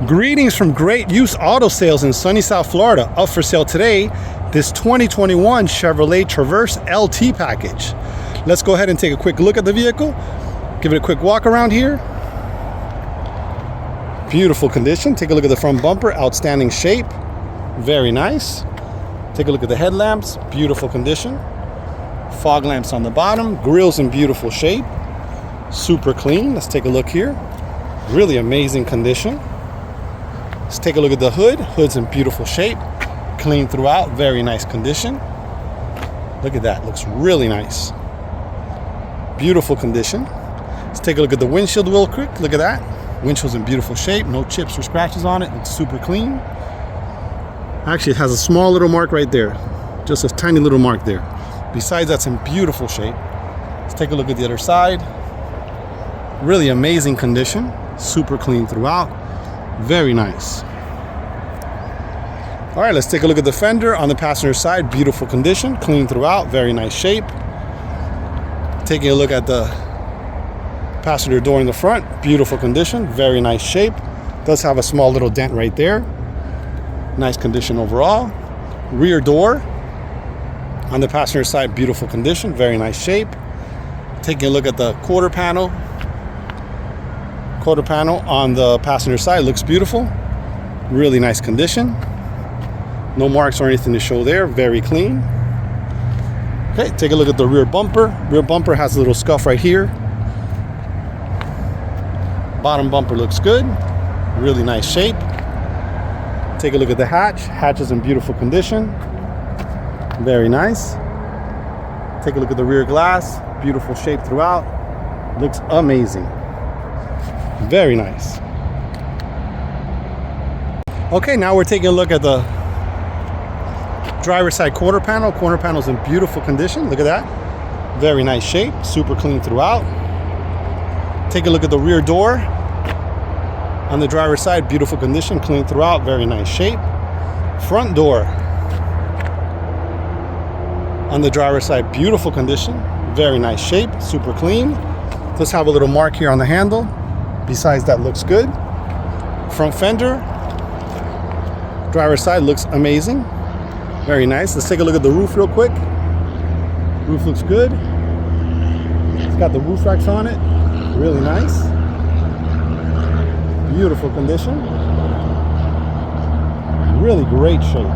Greetings from Great Use Auto Sales in sunny South Florida. Up for sale today, this 2021 Chevrolet Traverse LT package. Let's go ahead and take a quick look at the vehicle. Give it a quick walk around here. Beautiful condition. Take a look at the front bumper, outstanding shape. Very nice. Take a look at the headlamps, beautiful condition. Fog lamps on the bottom, grills in beautiful shape. Super clean. Let's take a look here. Really amazing condition. Let's take a look at the hood. Hood's in beautiful shape. Clean throughout, very nice condition. Look at that, looks really nice. Beautiful condition. Let's take a look at the windshield real quick. Look at that. Windshield's in beautiful shape, no chips or scratches on it. It's super clean. Actually, it has a small little mark right there. Just a tiny little mark there. Besides, that's in beautiful shape. Let's take a look at the other side. Really amazing condition. Super clean throughout. Very nice. All right, let's take a look at the fender on the passenger side. Beautiful condition, clean throughout, very nice shape. Taking a look at the passenger door in the front. Beautiful condition, very nice shape. Does have a small little dent right there. Nice condition overall. Rear door on the passenger side, beautiful condition, very nice shape. Taking a look at the quarter panel. Quarter panel on the passenger side looks beautiful. Really nice condition. No marks or anything to show there. Very clean. Okay, take a look at the rear bumper. Rear bumper has a little scuff right here. Bottom bumper looks good. Really nice shape. Take a look at the hatch. Hatch is in beautiful condition. Very nice. Take a look at the rear glass. Beautiful shape throughout. Looks amazing. Very nice. Okay, now we're taking a look at the driver's side quarter panel. Quarter panel's in beautiful condition. Look at that. Very nice shape. Super clean throughout. Take a look at the rear door. On the driver's side, beautiful condition. Clean throughout. Very nice shape. Front door. On the driver's side, beautiful condition. Very nice shape. Super clean. Does have a little mark here on the handle. Besides that, looks good. Front fender. Driver's side looks amazing. Very nice. Let's take a look at the roof real quick. Roof looks good. It's got the roof racks on it. Really nice. Beautiful condition. Really great shape.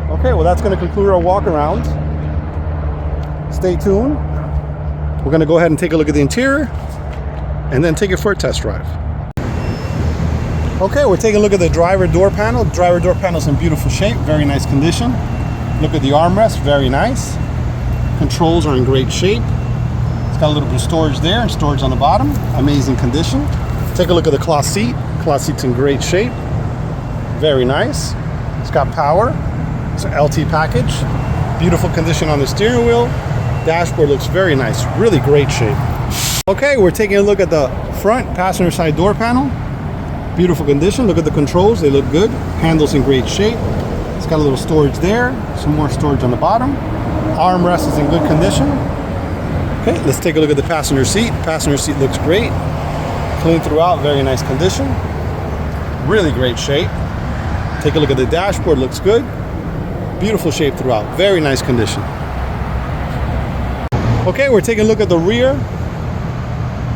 Okay, well, that's going to conclude our walk around. Stay tuned. We're going to go ahead and take a look at the interior and then take it for a test drive. Okay, we're taking a look at the driver door panel. The driver door panel is in beautiful shape, very nice condition. Look at the armrest, very nice. Controls are in great shape. It's got a little bit of storage there and storage on the bottom. Amazing condition. Take a look at the cloth seat. Cloth seat's in great shape. Very nice. It's got power. It's an LT package. Beautiful condition on the steering wheel. Dashboard looks very nice. Really great shape. Okay, we're taking a look at the front passenger side door panel. Beautiful condition. Look at the controls. They look good. Handles in great shape. It's got a little storage there. Some more storage on the bottom. Armrest is in good condition. Okay, let's take a look at the passenger seat. Passenger seat looks great. Clean throughout. Very nice condition. Really great shape. Take a look at the dashboard. Looks good. Beautiful shape throughout. Very nice condition. Okay, we're taking a look at the rear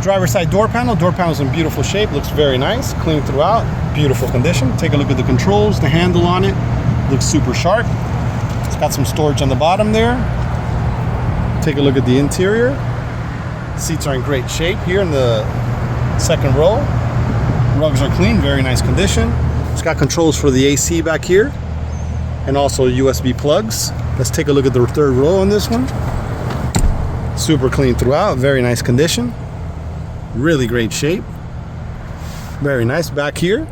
driver's side door panel. Door panel's in beautiful shape. Looks very nice. Clean throughout. Beautiful condition. Take a look at the controls. The handle on it looks super sharp. It's got some storage on the bottom there. Take a look at the interior. Seats are in great shape here in the second row. Rugs are clean. Very nice condition. It's got controls for the AC back here and also USB plugs. Let's take a look at the third row on this one. Super clean throughout. Very nice condition. Really great shape. Very nice. Back here,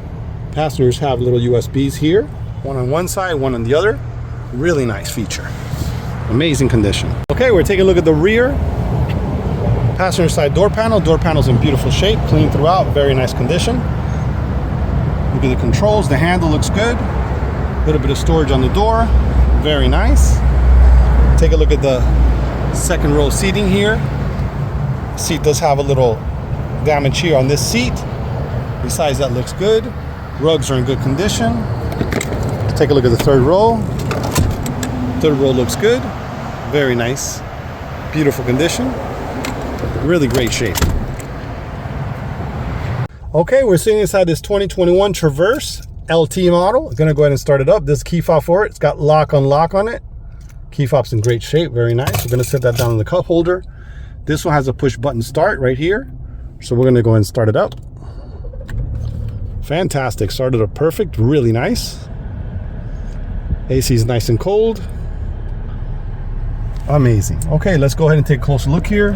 passengers have little USBs here. One on one side, one on the other. Really nice feature. Amazing condition. Okay, we're taking a look at the rear passenger side door panel. Door panel's in beautiful shape. Clean throughout. Very nice condition. Look at the controls. The handle looks good. A little bit of storage on the door. Very nice. Take a look at the second row seating here. Seat does have a little damage here on this seat. Besides that, looks good. Rugs are in good condition. Let's take a look at the third row. Third row looks good. Very nice. Beautiful condition. Really great shape. Okay, we're sitting inside this 2021 Traverse LT model. I'm gonna go ahead and start it up. This key fob for it. It's got lock unlock on it. Key fob's in great shape, very nice. We're gonna set that down in the cup holder. This one has a push button start right here. So we're gonna go ahead and start it up. Fantastic, started up perfect, really nice. AC is nice and cold. Amazing. Okay, let's go ahead and take a closer look here.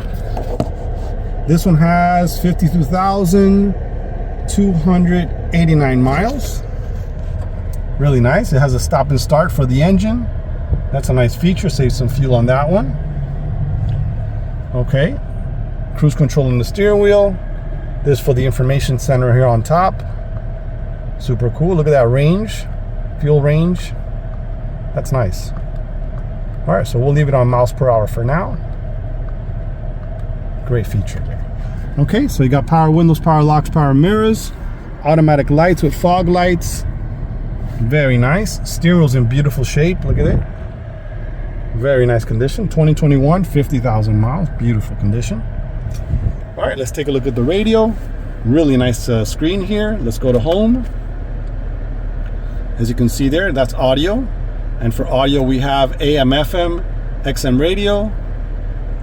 This one has 52,289 miles. Really nice. It has a stop and start for the engine. That's a nice feature, saves some fuel on that one. Okay, cruise control on the steering wheel. This for the information center here on top. Super cool, look at that range, fuel range. That's nice. All right, so we'll leave it on miles per hour for now. Great feature there. Okay, so you got power windows, power locks, power mirrors, automatic lights with fog lights. Very nice. Steering wheel's in beautiful shape. Look at it. Very nice condition. 2021, 50,000 miles. Beautiful condition. All right, let's take a look at the radio. Really nice screen here. Let's go to home. As you can see there, that's audio. And for audio, we have AM, FM, XM radio,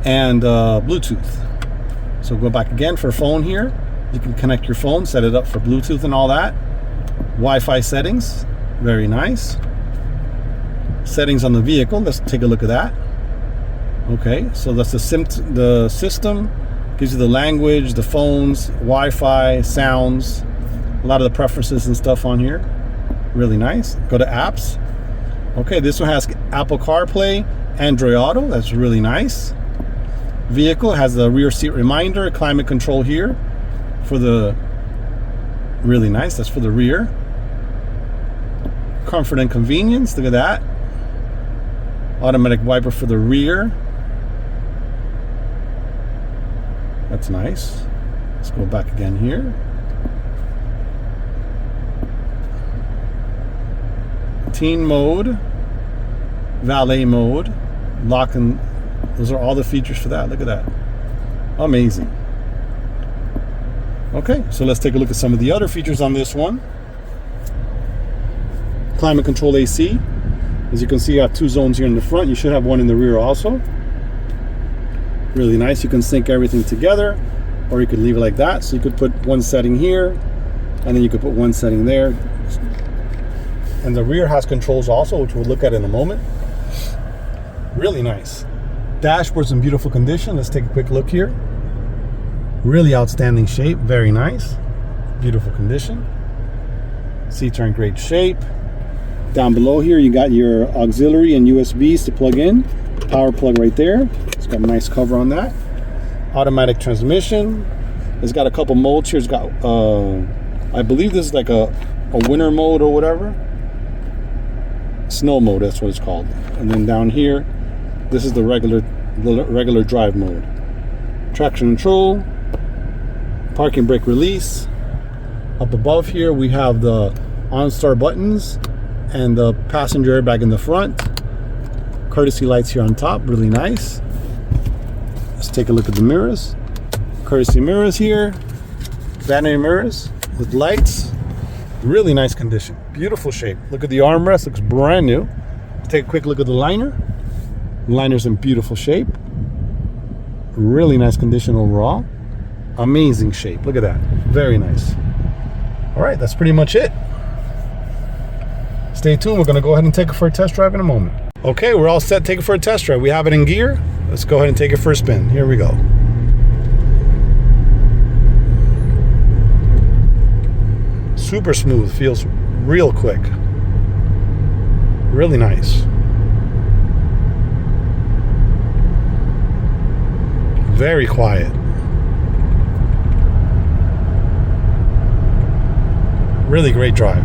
and Bluetooth. So go back again for phone here. You can connect your phone, set it up for Bluetooth and all that. Wi-Fi settings. Very nice. Settings on the vehicle. Let's take a look at that. Okay, so that's the system. Gives you the language, the phones, Wi-Fi, sounds, a lot of the preferences and stuff on here. Really nice. Go to apps. Okay, this one has Apple CarPlay, Android Auto. That's really nice. Vehicle has the rear seat reminder, climate control here for the, really nice. That's for the rear. Comfort and convenience. Look at that. Automatic wiper for the rear. That's nice. Let's go back again here. Teen mode, valet mode, lock and those are all the features for that. Look at that. Amazing. Okay, so let's take a look at some of the other features on this one. Climate control AC. As you can see, you have two zones here in the front. You should have one in the rear also. Really nice. You can sync everything together, or you could leave it like that. So you could put one setting here, and then you could put one setting there. And the rear has controls also, which we'll look at in a moment. Really nice. Dashboard's in beautiful condition. Let's take a quick look here. Really outstanding shape. Very nice. Beautiful condition. Seats are in great shape. Down below here, you got your auxiliary and USBs to plug in. Power plug right there. It's got a nice cover on that. Automatic transmission. It's got a couple modes here. It's got, I believe this is like a winter mode or whatever. Snow mode, that's what it's called. And then down here, this is the regular drive mode. Traction control, parking brake release. Up above here, we have the OnStar buttons and the passenger airbag in the front. Courtesy lights here on top, really nice. Let's take a look at the mirrors. Courtesy mirrors here, vanity mirrors with lights. Really nice condition, beautiful shape. Look at the armrest, looks brand new. Let's take a quick look at the liner. The liner's in beautiful shape. Really nice condition overall. Amazing shape, look at that, very nice. All right, that's pretty much it. Stay tuned, we're gonna go ahead and take it for a test drive in a moment. Okay, we're all set, take it for a test drive. We have it in gear. Let's go ahead and take it for a spin. Here we go. Super smooth, feels real quick. Really nice. Very quiet. Really great drive.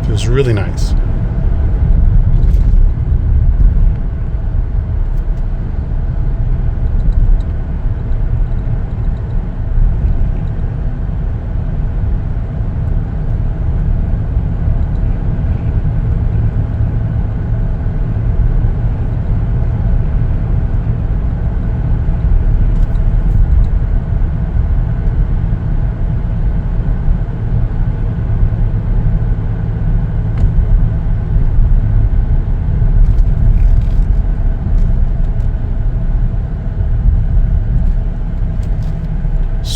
Feels really nice.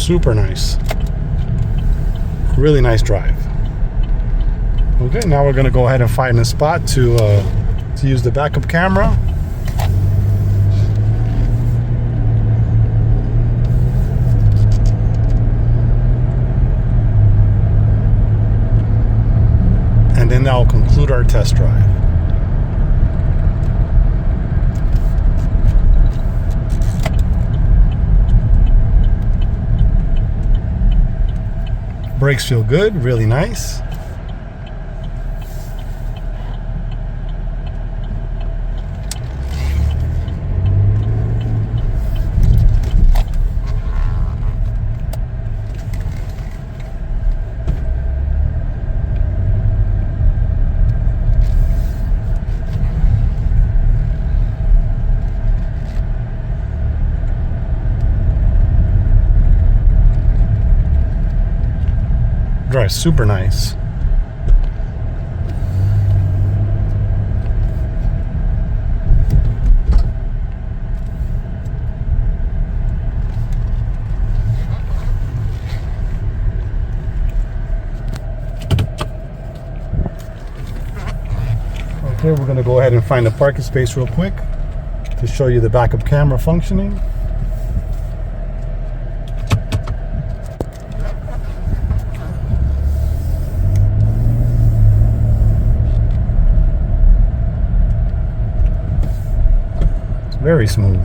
super nice. Really nice drive. Okay, now we're gonna go ahead and find a spot to use the backup camera. And then that will conclude our test drive. Brakes feel good, really nice. Drives super nice. Okay, we're going to go ahead and find a parking space real quick to show you the backup camera functioning. Very smooth.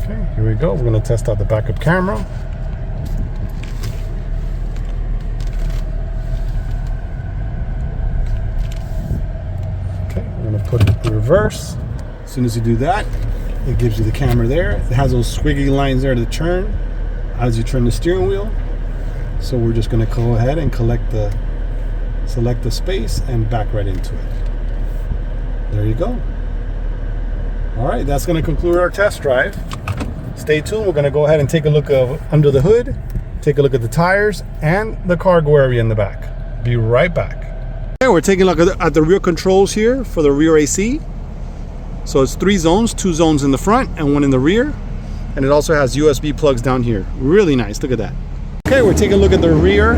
Okay, here we go. We're going to test out the backup camera. Put it in reverse. As soon as you do that, it gives you the camera there. It has those squiggly lines there to turn as you turn the steering wheel. So we're just going to go ahead and select the space and back right into it. There you go. All right, that's going to conclude our test drive. Stay tuned. We're going to go ahead and take a look under the hood, take a look at the tires and the cargo area in the back. Be right back. Okay, we're taking a look at the rear controls here for the rear AC. So it's 3 zones, 2 zones in the front and 1 in the rear. And it also has USB plugs down here. Really nice, look at that. Okay, we're taking a look at the rear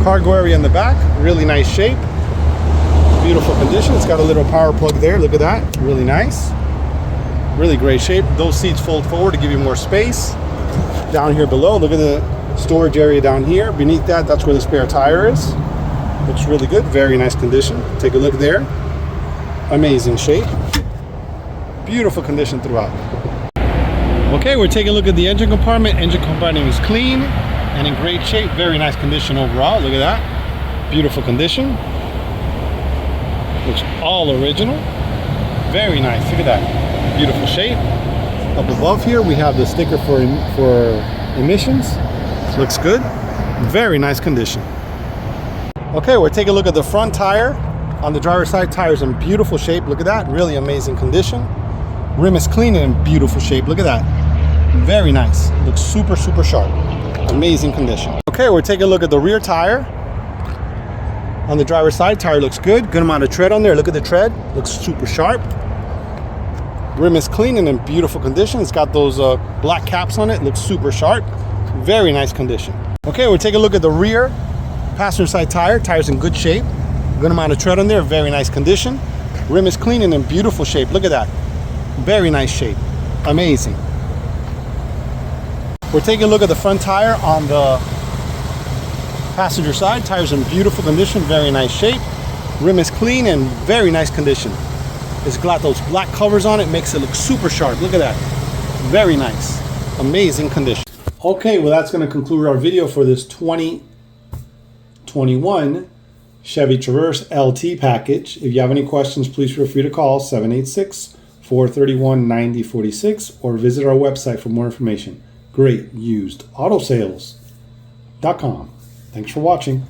cargo area in the back. Really nice shape. Beautiful condition. It's got a little power plug there, look at that. Really nice. Really great shape. Those seats fold forward to give you more space. Down here below, look at the storage area down here. Beneath that, that's where the spare tire is. Looks really good, very nice condition. Take a look there. Amazing shape. Beautiful condition throughout. Okay, we're taking a look at the engine compartment. Engine compartment is clean and in great shape. Very nice condition overall. Look at that. Beautiful condition. Looks all original. Very nice. Look at that. Beautiful shape. Up above here, we have the sticker for emissions. Looks good. Very nice condition. Okay, we're taking a look at the front tire. On the driver's side, tire's in beautiful shape. Look at that, really amazing condition. Rim is clean and in beautiful shape. Look at that, very nice. Looks super, super sharp. Amazing condition. Okay, we're taking a look at the rear tire. On the driver's side, tire looks good. Good amount of tread on there. Look at the tread, looks super sharp. Rim is clean and in beautiful condition. It's got those black caps on it. Looks super sharp. Very nice condition. Okay, we're taking a look at the rear passenger side tire. Tire's in good shape. Good amount of tread on there. Very nice condition. Rim is clean and in beautiful shape. Look at that. Very nice shape. Amazing. We're taking a look at the front tire on the passenger side. Tire's in beautiful condition. Very nice shape. Rim is clean and very nice condition. It's got those black covers on it. Makes it look super sharp. Look at that. Very nice. Amazing condition. Okay, well that's going to conclude our video for this 2021 Chevy Traverse LT package. If you have any questions, please feel free to call 786-431-9046 or visit our website for more information. GreatUsedAutoSales.com. Thanks for watching.